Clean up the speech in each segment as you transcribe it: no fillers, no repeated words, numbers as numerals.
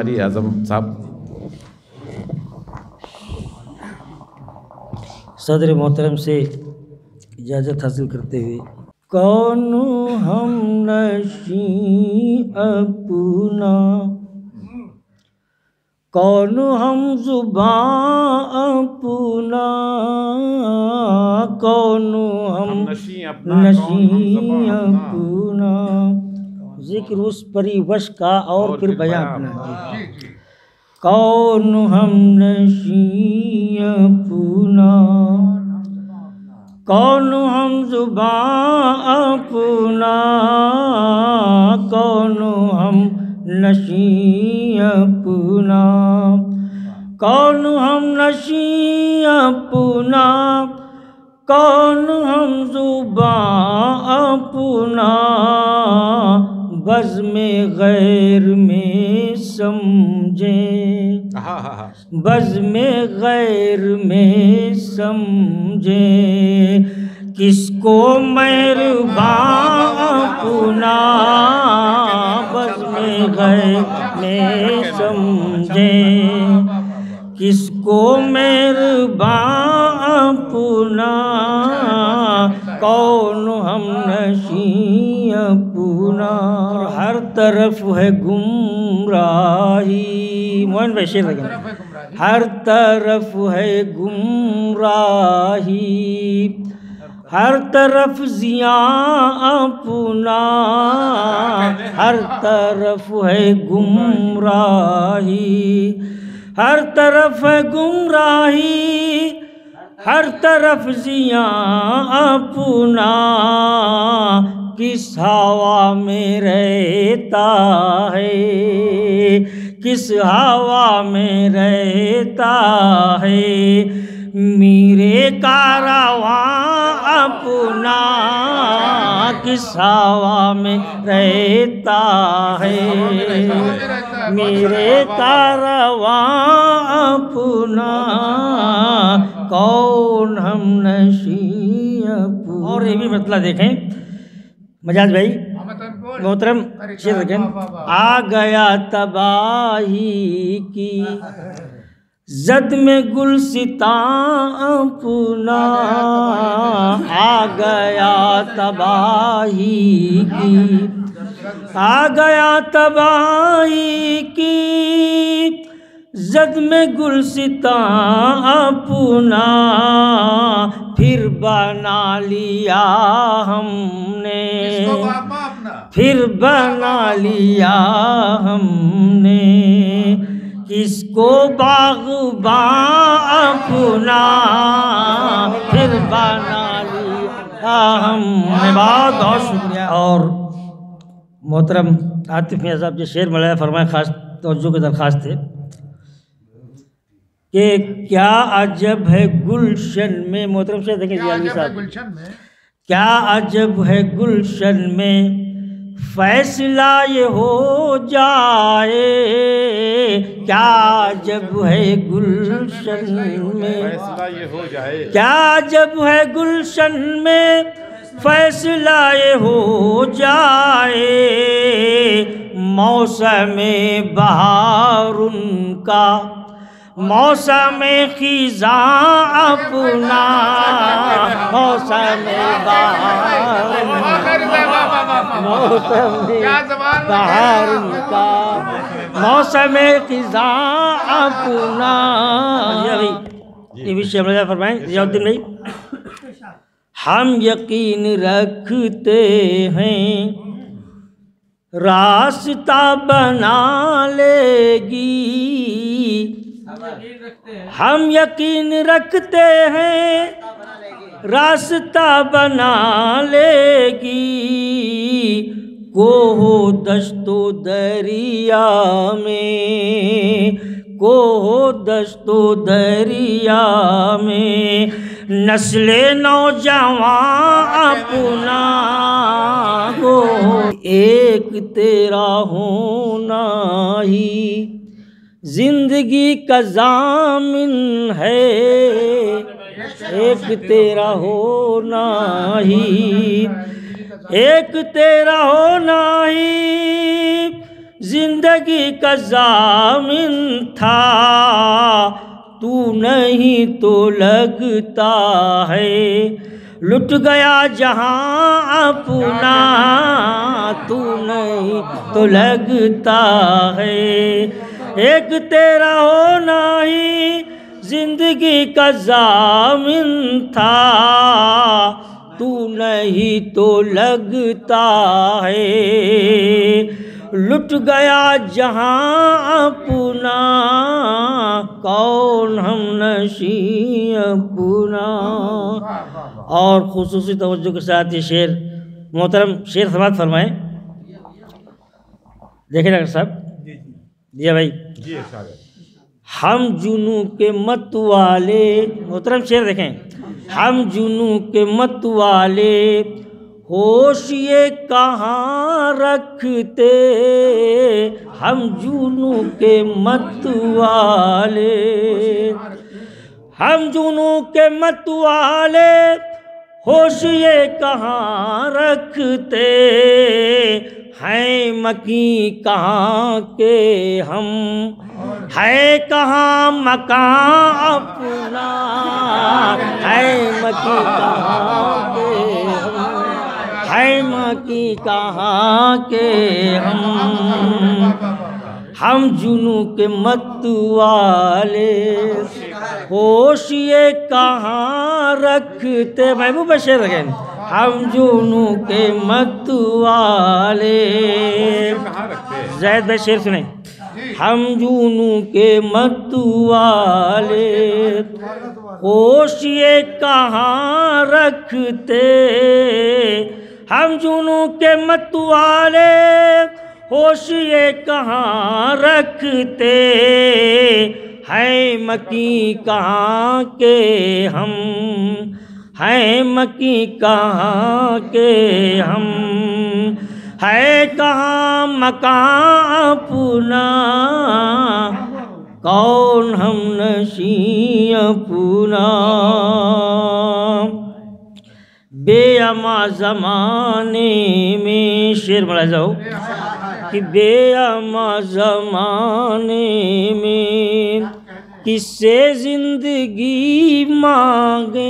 कारी आजम साहब। सदर मोहतरम से इजाज़त हासिल करते हुए, कौन हम नशी अपना, कौन हम जुबां अपना, कौन हम नशी अपना। जिक्र उस परिवश का और फिर बयां अपना। कौन हम नशी अपना, कौन हम जुबां अपना, कौन हम नशी अपना, कौन हम नशी अपना, कौन हम जुबां अपना। बज़्म गैर में समझे, बज़्म गैर में समझे, किसको मेहरबान अपना। बज़्म गैर में समझे, किसको मेहरबान अपना। कौन हम नशी अपना। हर तरफ है गुमराही, मोहन भाई शेर लगे। हर तरफ है गुमराही, हर तरफ जिया अपना, हर तरफ है गुमराही, हर तरफ है गुमराही, हर तरफ जिया अपना। किस हवा में रहता है, किस हवा में रहता है, मेरे कारवां अपना। किस हवा में रहता है, मेरे कारवां अपना। कौन हम नशी अपना। और ये भी मतलब देखें मजाज भाई मोहतरम शेर देखें। आ गया तबाही की जद में गुलसितां अपना, आ गया तबाही की, आ गया तबाही की जद में गुलसितां अपना। फिर बना लिया हमने, फिर बना लिया हमने, किसको बाग़बान अपना। फिर बना लिया हमने। बहुत बहुत शुक्रिया। और मोहतरम आतिफ मियां साहब जो शेर मलाया फरमाए, खास तवज्जो की दरख्वास्त है कि क्या अजब है गुलशन में। मोहतरम शेर देखें जियालवी साहब, क्या अजब है गुलशन में फैसला ये हो जाए। क्या अजब है गुलशन में फैसला ये हो जाए, क्या अजब है गुलशन में फैसला ये हो जाए। मौसम बहार उनका, मौसम खिज़ां अपना, मौसम बहार, मौसम बहार उनका, मौसम खिज़ां अपना। ये भी शेर फरमाएं जियाउद्दीन भाई। हम यकीन रखते हैं रास्ता बना लेगी, हम यकीन रखते हैं रास्ता बना लेगी। कोहो दश्तो दरिया में, कोहो दश्तो दरिया में, नस्ले नौजवान अपना। को एक तेरा होना ही जिंदगी का ज़ामिन है, एक तेरा होना ही, एक तेरा होना ही जिंदगी का ज़ामिन था, तू नहीं तो लगता है, लुट गया जहां अपना, तू नहीं तो लगता है। एक तेरा होना ही जिंदगी का ज़ामिन था, तू नहीं तो लगता है, लुट गया जहां अपना, कौन हम नशी अपना। और खुसूसी तवज्जो के साथ ये शेर मोहतरम शेर समाप्त फरमाएं। देखें डॉक्टर साहब, दिया भाई, हम जुनू के मत वाले, मोहतरम शेर देखें, हम जुनू के मत वाले, होश ये कहाँ रखते, हम जुनू के मत वाले, हम जुनू के मत वाले, होश ये कहाँ रखते, हैं मकी कहाँ के हम, है कहाँ मकान अपना, है मकी कहाँ के हम, है मकी कहाँ के हम जुनू के मत वाले, होश ये कहाँ रखते, महबूब बशीर रखें, हम जुनू के मत वाले, ज़ैद बशीर सुने, हम जुनू के मत वाले, होश ये कहाँ रखते, हम जुनू के मत वाले, होश ये कहाँ रखते, हैं मकी कहाँ के हम, हैं मकी कहाँ के हम, है कहाँ मकान अपना, कौन हम नशी अपना। बेअमा ज़माने में, शेर बड़ा जाओ कि बेअमा ज़माने में किससे ज़िंदगी मांगे,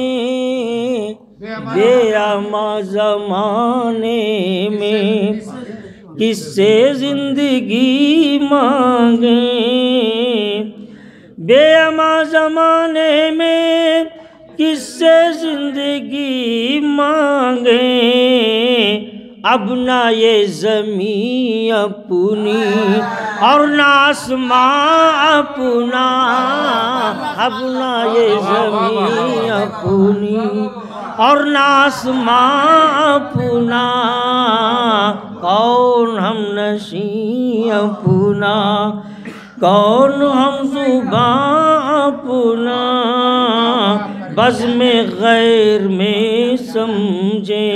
बेअमा ज़माने में किससे ज़िंदगी मांगे, बेअमा ज़माने में किससे ज़िंदगी मांगे, अब ना ये ज़मीं अपनी और ना आसमां अपना, अब ना ये ज़मीं अपनी और ना आसमां अपना, कौन हम नशी अपना, कौन हम ज़ुबान अपना, बज़्म गैर में समझे,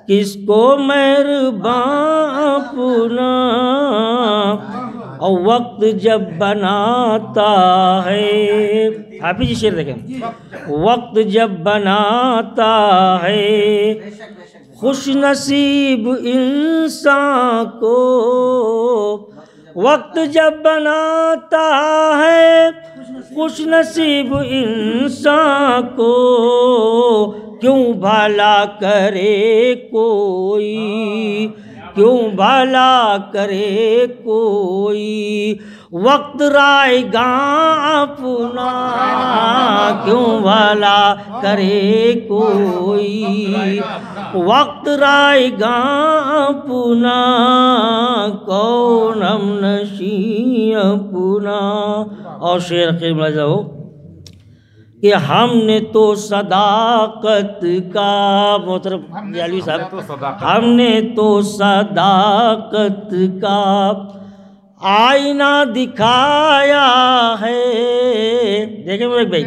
किसको मेहरबान अपना। और वक्त जब बनाता है, आप ही शेर देखें, वक्त जब बनाता है खुश नसीब इंसान को, वक्त जब बनाता है खुश नसीब इंसान को, क्यों भला करे कोई, क्यों भला करे कोई, वक्त रायगा अपना, क्यों भला करे कोई, वक्त रायगा अपना, कौन हम नशी अपना। और शेर के में जाओ कि हमने तो सदाकत का, मोहतरम यालवी साहब, हमने तो सदाकत का आईना दिखाया है। देखें मेरे भाई,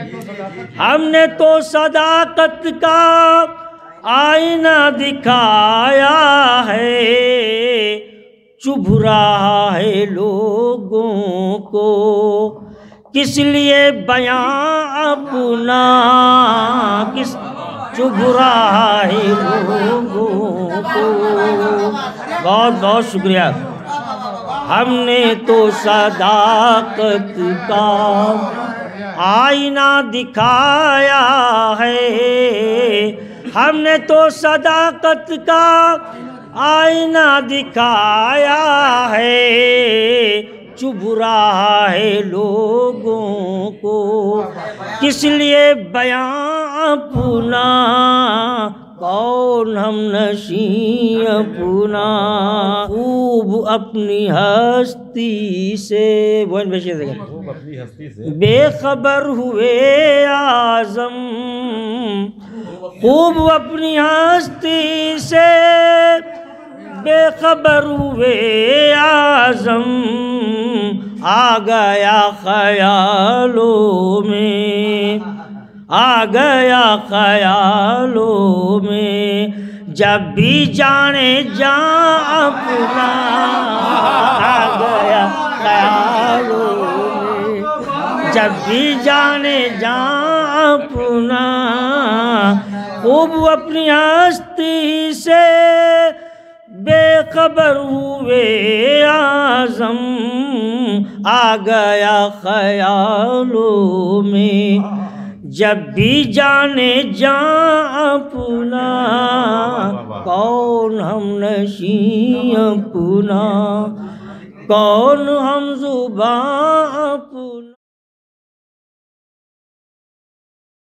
हमने तो सदाकत का आईना दिखाया है, चुभ रहा है लोगों को किस लिए बयां अपना, किस चुभ रहा है लोगों को। बहुत बहुत शुक्रिया। हमने तो सदाकत का आईना दिखाया है, हमने तो सदाकत का आईना दिखाया है, चुभ रहा है लोगों को किस लिए बयां अपना, कौन हम नशी अपना, खूब अपनी हस्ती से बेखबर हुए आज़म, खूब अपनी हस्ती से बेखबर हुए आज़म, आ गया ख्यालों में, आ गया ख्यालों में, जब भी जाने जा अपना, आ गया ख्यालों में, जब भी जाने जा अपना, खूब अपनी हस्ती से बेखबर हुए आज़म, आ गया ख्यालों में, जब भी जाने जा अपना, कौन हम नशी अपना, कौन हम ज़ुबां